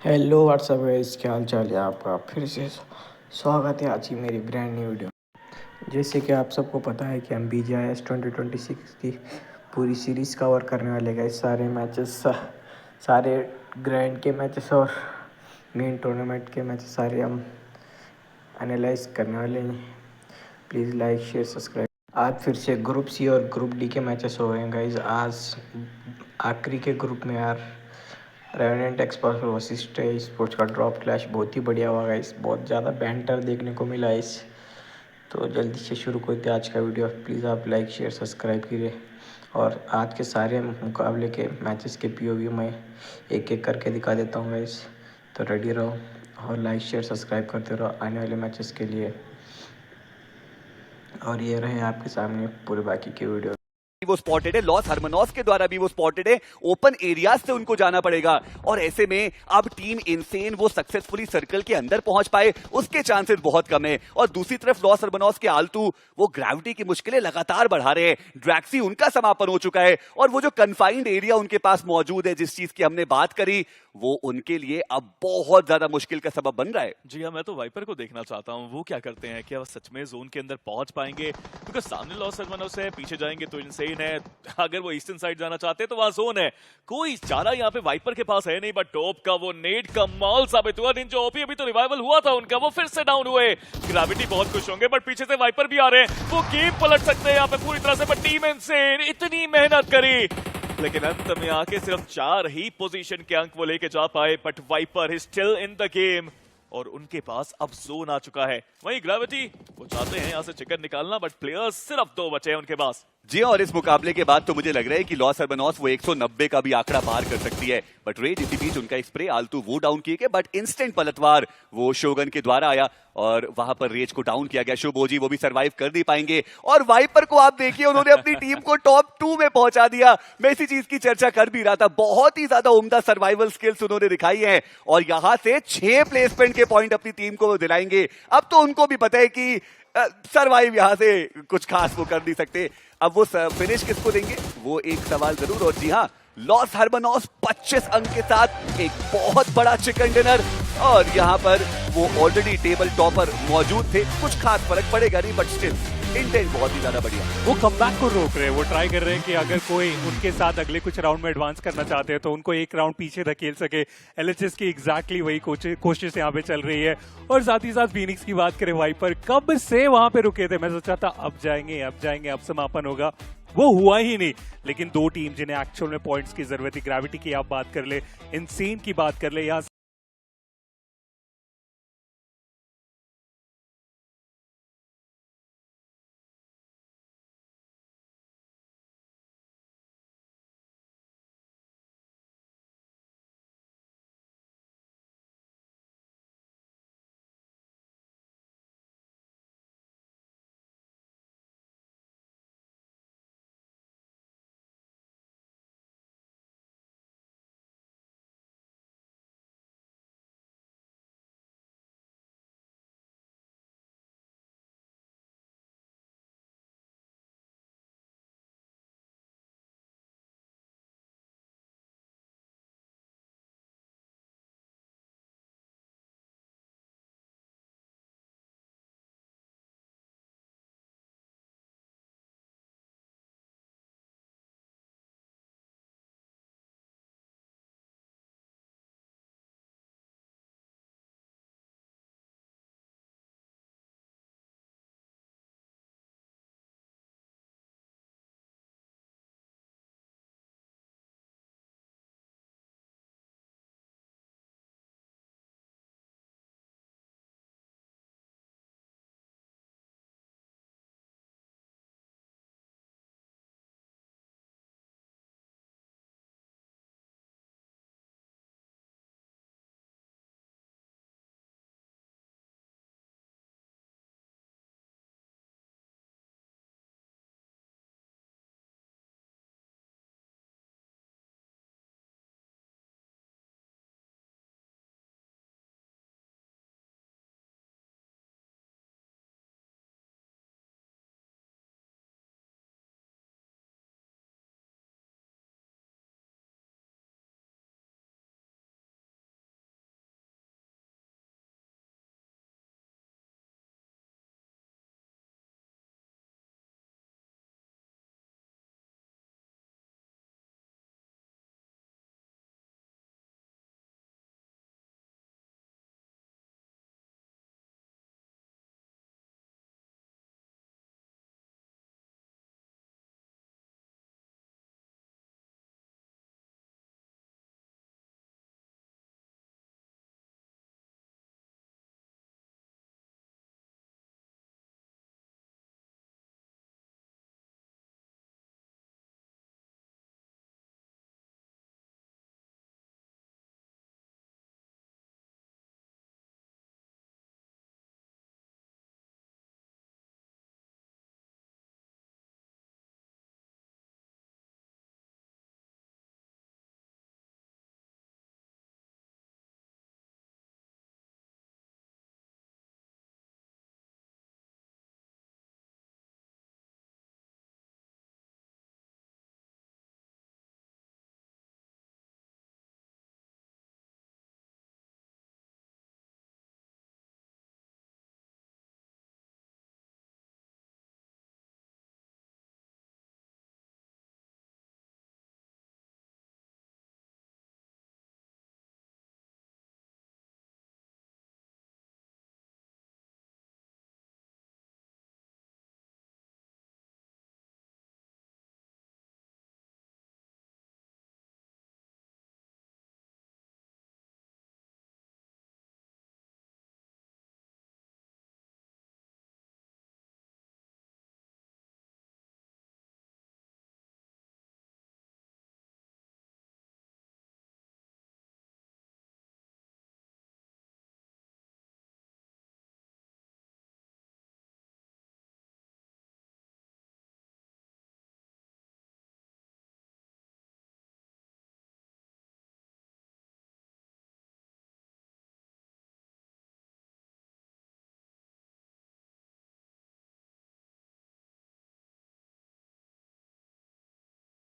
Hello what's up guys, क्या हाल चाल है आपका। फिर से स्वागत है आज की मेरी ब्रांड न्यू वीडियो। जैसे कि आप सबको पता है कि हम BGIS 2026 की पूरी सीरीज़ कवर करने वाले गाइस। सारे मैचेस, सारे ग्रैंड के मैचेस और मेन टूर्नामेंट के मैचेस सारे हम एनालाइज करने वाले हैं। Please like share subscribe. आज फिर से ग्रुप सी और ग्रुप डी के मैचेस हो गए हैं गाइस। आज आखिरी के ग्रुप में यार रेवेनेंट एक्सपर्ट वर्सेस टे स्पोर्ट्स का ड्रॉप क्लैश बहुत ही बढ़िया हुआ गाइस। बहुत ज़्यादा बैंटर देखने को मिला इस। तो जल्दी से शुरू करते आज का वीडियो। प्लीज़ आप लाइक शेयर सब्सक्राइब कीजिए। और आज के सारे मुकाबले के मैचेस के POV मैं एक एक करके दिखा देता हूँ गाइस। तो रेडी रहो और लाइक शेयर सब्सक्राइब करते रहो आने वाले मैचेस के लिए। और ये रहे आपके सामने पूरे बाकी के वीडियो। वो स्पॉटेड है, लॉस हरमनॉस के द्वारा भी वो स्पॉटेड है। ओपन एरियाज से उनको जाना पड़ेगा और ऐसे में अब टीम इनसेन वो सक्सेसफुली सर्कल के अंदर पहुंच पाए उसके चांसेस बहुत कम है। और दूसरी तरफ लॉस हरमनॉस के आलतू वो ग्रेविटी की मुश्किलें लगातार बढ़ा रहे हैं। ड्रैक्सी उनका समापन हो चुका है और वो जो कन्फाइंड एरिया उनके पास मौजूद है जिस चीज की हमने बात करी वो उनके लिए अब बहुत ज्यादा मुश्किल का सबब बन रहा है। जी हाँ, मैं तो वाइपर को देखना चाहता हूँ वो क्या करते हैं, क्या वो सच में जोन के अंदर पहुंच पाएंगे, क्योंकि सामने लॉस हरमनॉस है, पीछे जाएंगे तो इनसेन है। अगर वो ईस्टर्न साइड जाना चाहते हैं तो वहां जोन है, कोई चारा यहाँ पे वाइपर के पास है नहीं। बट टॉप का वो नेट कमाल साबित हुआ। निंजा ओपी अभी तो रिवाइवल हुआ था उनका, वो फिर से डाउन हुए। ग्रेविटी बहुत खुश होंगे बट पीछे से वाइपर भी आ रहे हैं, वो गेम पलट सकते हैं यहाँ पे पूरी तरह से। बट टीम इनसेन इतनी मेहनत करी लेकिन अंत में आके सिर्फ 4 ही पोजीशन के अंक वो लेके जा पाए। But Viper is still in the game और उनके पास अब जोन आ चुका है। वहीं ग्रेविटी वो चाहते हैं यहां से चिकन निकालना बट प्लेयर्स सिर्फ 2 बचे हैं उनके पास। जी और इस मुकाबले के बाद तो मुझे लग रहा है कि लॉस हरमनॉस वो 190 का भी आंकड़ा पार कर सकती है। बट रेज इसी बीच उनका स्प्रे आलतू वो डाउन किए गए बट इंस्टेंट पलटवार वो शोगन के द्वारा आया और वहां पर रेज को डाउन किया गया। शुभोजी वो भी सरवाइव कर नहीं पाएंगे और वाइपर को आप देखिए उन्होंने अपनी टीम को टॉप 2 में पहुंचा दिया। मैं इसी चीज की चर्चा कर भी रहा था, बहुत ही ज्यादा उम्दा सर्वाइवल स्किल्स उन्होंने दिखाई है और यहां से 6 प्लेसमेंट के पॉइंट अपनी टीम को दिलाएंगे। अब तो उनको भी पता है कि सरवाइव यहां से कुछ खास वो कर नहीं सकते। अब वो फिनिश किसको देंगे वो एक सवाल जरूर। और जी हाँ, लॉस हरमनॉस 25 अंक के साथ एक बहुत बड़ा चिकन डिनर और यहाँ पर वो ऑलरेडी टेबल टॉपर मौजूद थे। कुछ खास फर्क पड़ेगा नहीं बट स्टिल इंटेंट बहुत ही ज्यादा बढ़िया। वो कमबैक को रोक रहे हैं, वो ट्राई कर रहे हैं कि अगर कोई उनके साथ अगले कुछ राउंड में एडवांस करना चाहते हैं तो उनको एक राउंड पीछे धकेल सके। LHS की एग्जैक्टली वही कोशिश यहाँ पे चल रही है। और साथ ही साथ फीनिक्स की बात करें, वाइपर कब से वहां पे रुके थे। मैं सोचा था अब जाएंगे अब समापन होगा, वो हुआ ही नहीं। लेकिन 2 टीम जिन्हें एक्चुअल में पॉइंट्स की जरूरत है, ग्रेविटी की आप बात कर ले, इनसेन की बात कर ले, यहाँ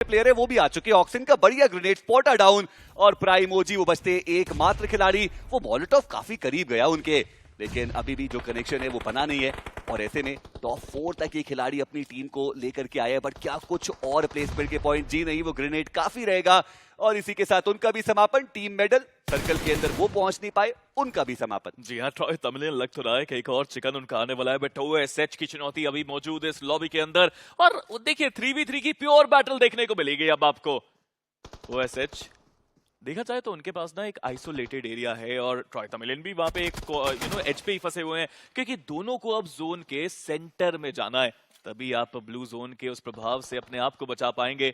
प्लेयर है वो भी आ चुके हैं। ऑक्सिन का बढ़िया ग्रेनेड स्पॉटा डाउन और प्राइम ओजी वो बचते एकमात्र खिलाड़ी। वो मॉलोटोव काफी करीब गया उनके, लेकिन अभी भी जो कनेक्शन है वो बना नहीं है और ऐसे में टॉप 4 तक ये खिलाड़ी अपनी टीम को लेकर के आए हैं, बट क्या कुछ और प्लेसमेंट के पॉइंट? जी नहीं, वो ग्रेनेड काफी रहेगा और इसी के साथ उनका भी समापन। टीम मेडल सर्कल के अंदर वो पहुंच नहीं पाए, उनका भी समापन। जी हाँ, ट्रॉय तमिलियन लग तो रहा है कि एक और चिकन उनका आने वाला है, बट ओएसएच की चुनौती अभी मौजूद है इस लॉबी के अंदर। और देखिए 3v3 की प्योर बैटल देखने को मिलेगी अब आपको। ओएसएच देखा जाए तो उनके पास ना एक आइसोलेटेड एरिया है और ट्रॉय तमिलियन भी वहां पे एक एज पे ही फंसे हुए हैं, क्योंकि दोनों को अब जोन के सेंटर में जाना है, तभी आप ब्लू जोन के उस प्रभाव से अपने आप को बचा पाएंगे।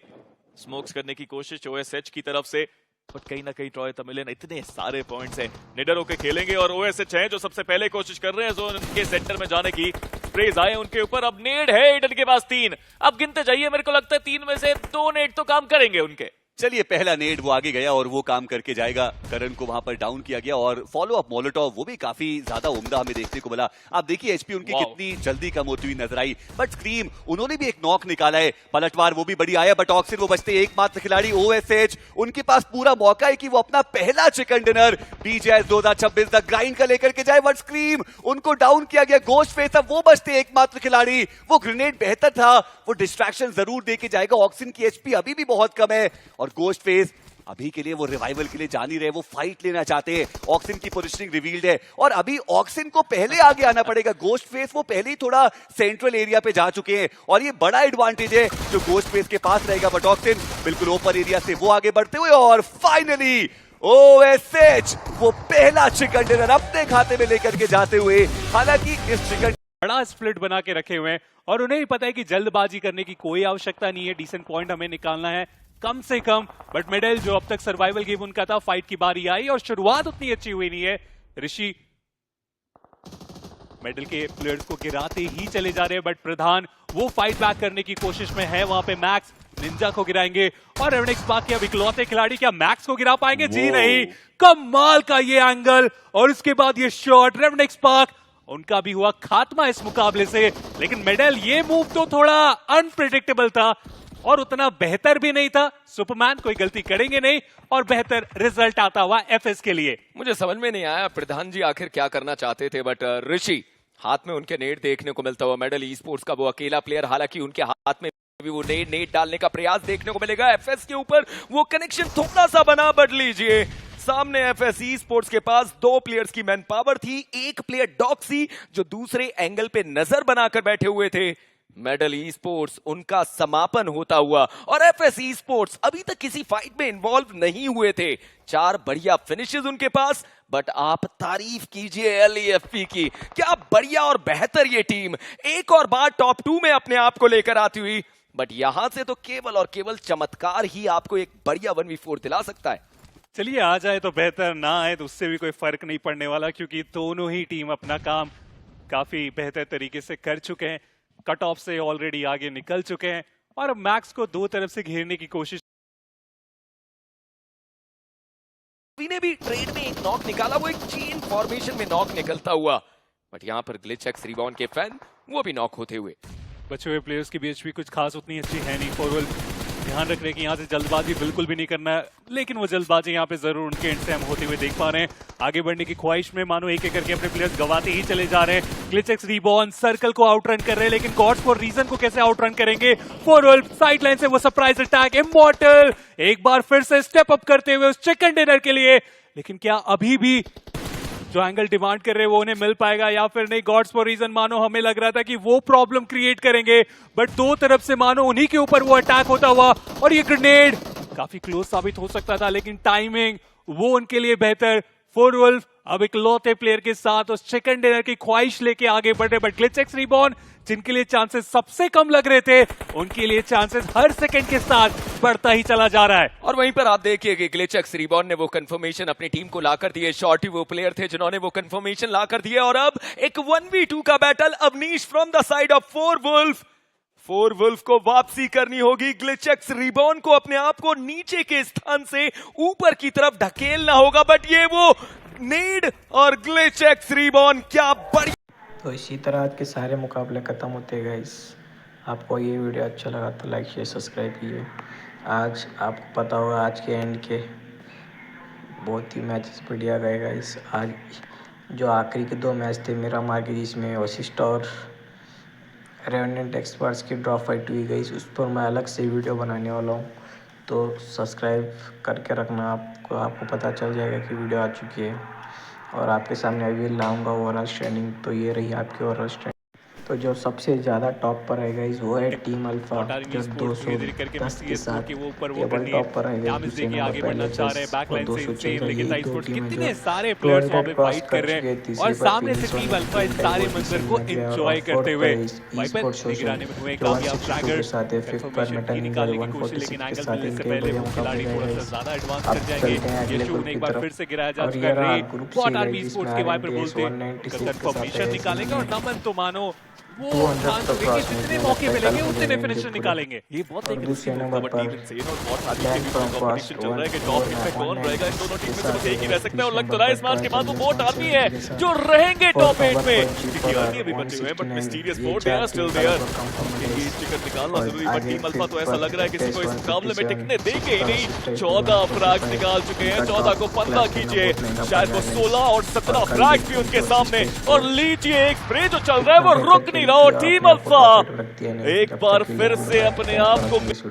स्मोक्स करने की कोशिश ओएसएच की तरफ से, बट कहीं ना कहीं ट्रॉय तमिलियन इतने सारे पॉइंट्स हैं, निडर होके खेलेंगे और ओएसएच हैं जो सबसे पहले कोशिश कर रहे हैं जोन के सेंटर में जाने की। स्प्रेज आए उनके ऊपर, अब नेड है ईडन के पास 3, अब गिनते जाइए, मेरे को लगता है 3 में से 2 नेड तो काम करेंगे उनके। चलिए, पहला नेड वो आगे गया और वो काम करके जाएगा। करण को वहां पर डाउन किया गया और फॉलो अप मोलोटोव वो भी काफी ज्यादा उम्दा हमें देखने को मिला। आप देखिए एचपी उनकी कितनी जल्दी कम होती हुई नजर आई, बट स्क्रीम उन्होंने भी एक नॉक निकाला है। पलटवार वो भी बड़ी आया, बट ऑक्सिन वो बचते एकमात्र खिलाड़ी ओएसएच। उनके पास पूरा मौका है कि वो अपना पहला चिकन डिनर बीजीएस 2026 तक ग्राइंड का लेकर के जाए, बट स्क्रीम उनको डाउन किया गया। गोस्ट फेस अब वो बचते एकमात्र खिलाड़ी। वो ग्रेनेड बेहतर था, वो डिस्ट्रैक्शन जरूर देके जाएगा। ऑक्सिन की एचपी अभी भी बहुत कम है और गोस्ट फेस अभी के लिए वो रिवाइवल के लिए जा नहीं रहे, वो फाइट लेना चाहते हैं। ऑक्सिन की पोजीशनिंग रिवील्ड है और अभी ऑक्सिन को पहले आगे आना पड़ेगा। गोस्ट फेस वो पहले ही थोड़ा सेंट्रल एरिया पे जा चुके हैं और ये बड़ा एडवांटेज है जो गोस्ट फेस के पास रहेगा, बट ऑक्सिन बिल्कुल ओपन एरिया से वो आगे बढ़ते हुए और फाइनली ओएसएच वो पहला चिकन डिनर अपने खाते में लेकर के जाते हुए। हालांकि इस चिकन बड़ा स्प्लिट बना के रखे हुए हैं और उन्हें ही पता है कि जल्दबाजी करने की कोई आवश्यकता नहीं है, डिसेंट पॉइंट हमें निकालना है कम से कम। बट मेडल जो अब तक सर्वाइवल गेम उनका था, फाइट की बारी आई और शुरुआत उतनी अच्छी हुई नहीं है। ऋषि मेडल के प्लेयर्स को गिराते ही चले जा रहे हैं, बट प्रधान वो फाइट बैक करने की कोशिश में है। वहां पे मैक्स निंजा को गिराएंगे और रेवनिक्स पार्क के अब इकलौते खिलाड़ी क्या मैक्स को गिरा पाएंगे? जी नहीं, कमाल का ये एंगल और उसके बाद ये शॉट। रेवनिक्स पार्क उनका भी हुआ खात्मा इस मुकाबले से, लेकिन मेडल ये मूव तो थोड़ा अनप्रेडिक्टेबल था और उतना बेहतर भी नहीं था। सुपरमैन कोई गलती करेंगे नहीं और बेहतर रिजल्ट आता हुआ एफएस के लिए। मुझे समझ में नहीं आया प्रधान जी आखिर क्या करना चाहते थे, बट ऋषि हाथ में उनके नेट देखने को मिलता हुआ। मेडल ई स्पोर्ट्स का वो अकेला प्लेयर, हालांकि उनके हाथ में भी वो नेट डालने का प्रयास देखने को मिलेगा। एफएस के ऊपर वो कनेक्शन थोड़ा सा बना, बट लीजिए सामने एफएस ई स्पोर्ट्स के पास 2 प्लेयर्स की मैन पावर थी। एक प्लेयर डॉक्सी जो दूसरे एंगल पे नजर बनाकर बैठे हुए थे। मेडल ई स्पोर्ट्स उनका समापन होता हुआ और एफएस ई स्पोर्ट्स अभी तक किसी फाइट में इन्वॉल्व नहीं हुए थे। 4 बढ़िया फिनिशेस उनके पास, बट आप तारीफ कीजिए एलईएफपी की, क्या बढ़िया और बेहतर ये टीम एक और बार टॉप 2 में अपने आप को लेकर आती हुई। बट यहां से तो केवल और केवल चमत्कार ही आपको एक बढ़िया 1v4 दिला सकता है। चलिए आ जाए तो बेहतर, ना आए तो उससे भी कोई फर्क नहीं पड़ने वाला, क्योंकि दोनों ही टीम अपना काम काफी बेहतर तरीके से कर चुके हैं। कट ऑफ से ऑलरेडी आगे निकल चुके हैं और अब मैक्स को 2 तरफ से घेरने की कोशिश। ने भी ट्रेड में एक नॉक निकाला, वो एक चेन फॉर्मेशन में नॉक निकलता हुआ, बट यहां पर ग्लिच एक्स रिबाउंड के फैन वो भी नॉक होते हुए। बचे हुए प्लेयर्स की बीएचपी कुछ खास उतनी अच्छी है नहीं। फॉरवर्ड ध्यान रख रहे हैं कि यहाँ से जल्दबाजी बिल्कुल भी नहीं करना है, लेकिन वो जल्दबाजी यहाँ पे जरूर उनके एंड से हम होते हुए देख पा रहे हैं। आगे बढ़ने की ख्वाहिश में मानो एक एक करके अपने प्लेयर्स गवाते ही चले जा रहे हैं। ग्लिचेक्स रिबॉर्न सर्कल को आउटरन कर रहे हैं, लेकिन गॉड्स फॉर रीजन को कैसे आउटरन करेंगे? फॉरवर्ड साइड लाइन से वो सरप्राइज अटैक, इमॉर्टल एक बार फिर से स्टेप अप करते हुए उस चिकन डिनर के लिए, लेकिन क्या अभी भी जो एंगल डिमांड कर रहे हैं वो उन्हें मिल पाएगा या फिर नहीं? गॉड्स फॉर रीजन मानो हमें लग रहा था कि वो प्रॉब्लम क्रिएट करेंगे, बट 2 तरफ से मानो उन्हीं के ऊपर वो अटैक होता हुआ और ये ग्रेनेड काफी क्लोज साबित हो सकता था, लेकिन टाइमिंग वो उनके लिए बेहतर। फोरवुल्फ अब एक लौते प्लेयर के साथ उस चिकन डिनर की ख्वाहिश लेके आगे बढ़ रहे, बट ग्लिचेक्स रिबॉर्न जिनके लिए चांसेस सबसे कम लग रहे थे, उनके लिए चांसेस हर सेकंड के साथ बढ़ता ही चला जा रहा है। और वहीं पर आप देखिए कि ग्लिचेक्स रिबॉर्न ने वो कंफर्मेशन अपनी टीम को लाकर दिए। शॉर्टी वो प्लेयर थे जिन्होंने वो कंफर्मेशन लाकर दिए और अब एक 1v2 का battle Avnish from the side of Fourwolf को वापसी करनी होगी। ग्लिचेक्स रिबॉर्न को अपने आप को नीचे के स्थान से ऊपर की तरफ ढकेलना होगा, बट ये वो नीड और ग्लिचेक्स रिबॉर्न क्या बड़ी। तो इसी तरह आज के सारे मुकाबले ख़त्म होते हैं गाइस। आपको ये वीडियो अच्छा लगा तो लाइक शेयर सब्सक्राइब कीजिए आज आपको पता होगा आज के एंड के बहुत ही मैचेस बढ़िया गए गाइस। आज जो आखिरी के 2 मैच थे मेरा मार्के जिसमें वशिष्ठ और रेवेनेंट एक्सपर्ट्स की ड्रॉ फाइट हुई गई, उस पर मैं अलग से वीडियो बनाने वाला हूँ, तो सब्सक्राइब करके रखना। आपको पता चल जाएगा कि वीडियो आ चुकी है। और आपके सामने अभी लाऊंगा ओवरऑल स्टैंडिंग, तो ये रही आपकी ओवरऑल स्टैंडिंग। तो जो सबसे ज़्यादा टॉप पर है गाइस वो है टीम अल्फा, जो 210 के साथ टेबल टॉप पर है गाइस। दूसरे नंबर पर एलएचएस और 206 है। यही 2 टीमें जो कितने सारे प्लेयर्स वहां पे 200 क्रॉस फाइट कर कर रहे चुके हैं। हैं तीसरे और पर सामने से फिनिश टीम होने अल्फा इस की सारे टाइम मंजर को पोजीशन में है एंजॉय और करते फोर्थ हुए पर वाइपर ई-स्पोर्ट्स निगरानी में हुए जो कामयाब 162 ट्रैगर के साथ है। फिफ्थ पर कंफर्मेशन की मेटल निकालने की निकाल कोशिश, 146 लेकिन के एंगल साथ मिलने से इनके पहले बढ़िया वो मुकाबले खिलाड़ी थोड़ा सा गए। ज्यादा एडवांस अब कर जाएंगे। चलते हैं अगले यशु ग्रुप ने की एक बार तरफ। फिर से गिराया जा और चुका ये है रहा रेड। ग्रुप बहुत सी आर्मी गाइस, स्पोर्ट्स जिसमें के वाइपर आरएनटीएस बोलते 196 के साथ कंफर्मेशन है। निकालेंगे और नमन तो मानो वो 200 मान तो चुके कि क्रॉस जितने नहीं मौके किया, मिलेंगे कल उतने मिलेंगे फिनिशर पूरे। निकालेंगे। ये बहुत और एक दूसरे रिस्की नंबर मूव पर टीम इनसेन और बहुत आगे के ब्लैक बीच में फ्रॉम कंपटीशन चल रहा है कि टॉप हिट पे कौन रहेगा इन दोनों टीम में से बस एक ही रह सकता है। और लग तो रहा है इस मैच के बाद वो बोट आर्मी है जो रहेंगे टॉप 8 में, क्योंकि आर्मी अभी बचे हुए हैं but mysterious boat they are still there. ये टिकट निकालना जरूरी, बट टीम अल्फा तो ऐसा लग रहा है किसी को इस मुकाबले में टिकने देंगे ही नहीं। 14 फ्रैग्स निकाल चुके हैं, 14 को 15 कीजिए, शायद वो 16 और 17 फ्रैग्स भी उनके सामने। और लीजिए एक स्प्रे जो चल रहा है वो रुक नहीं रहा। टीम अल्फा एक बार फिर से अपने आप को